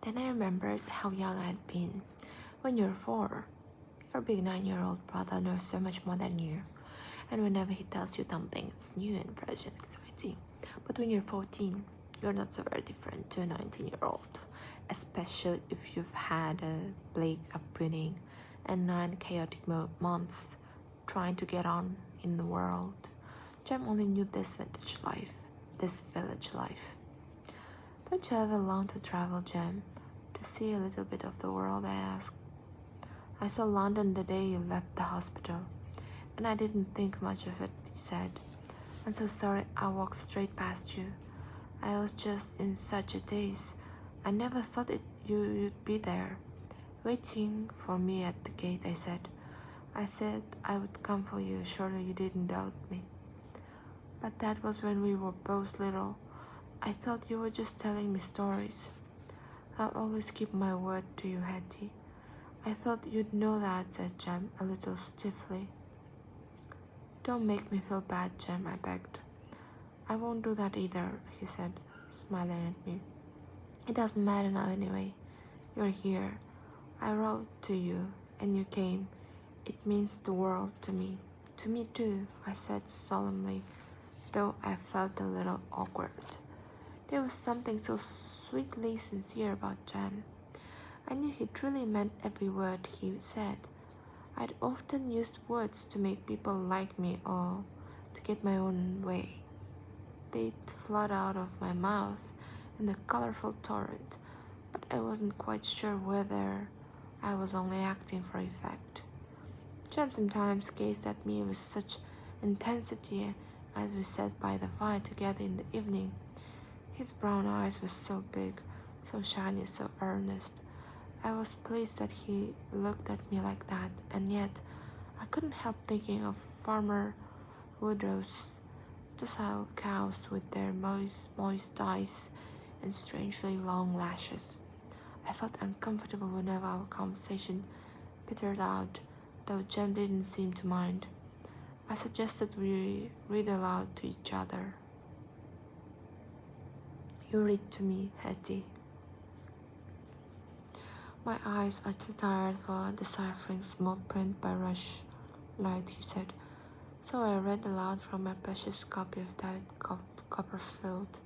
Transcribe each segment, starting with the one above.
Then I remembered how young I'd been. When you're 4, your big 9-year-old brother knows so much more than you. And whenever he tells you something, it's new and fresh and exciting. But when you're 14, you're not so very different to a 19-year-old, especially if you've had a bleak upbringing and 9 chaotic months trying to get on in the world. Jem only knew this vintage life, this village life. Don't you ever long to travel, Jem? To see a little bit of the world, I asked. I saw London the day you left the hospital, and I didn't think much of it, he said. I'm so sorry I walked straight past you. I was just in such a daze. I never thought you'd be there. Waiting for me at the gate, I said. I said I would come for you, surely you didn't doubt me. But that was when we were both little. I thought you were just telling me stories. I'll always keep my word to you, Hetty. I thought you'd know that, said Jem, a little stiffly. Don't make me feel bad, Jem, I begged. I won't do that either, he said, smiling at me. It doesn't matter now anyway. You're here. I wrote to you, and you came. It means the world to me. To me too, I said solemnly, though I felt a little awkward. There was something so sweetly sincere about Jem. I knew he truly meant every word he said. I'd often used words to make people like me or to get my own way. They'd flood out of my mouth in a colorful torrent, but I wasn't quite sure whether I was only acting for effect. Jem sometimes gazed at me with such intensity as we sat by the fire together in the evening. His brown eyes were so big, so shiny, so earnest. I was pleased that he looked at me like that, and yet I couldn't help thinking of Farmer Woodrow's docile cows with their moist eyes and strangely long lashes. I felt uncomfortable whenever our conversation petered out, though Jem didn't seem to mind. I suggested we read aloud to each other. You read to me, Hetty. My eyes are too tired for deciphering small print by rush light, he said. So I read aloud from my precious copy of David Copperfield.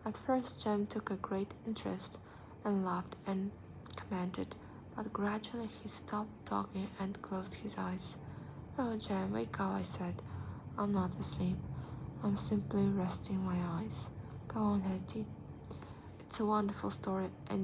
At first, Jem took a great interest and laughed and commented, but gradually he stopped talking and closed his eyes. Oh, Jem, wake up, I said. I'm not asleep. I'm simply resting my eyes. Go on, Hetty. It's a wonderful story, and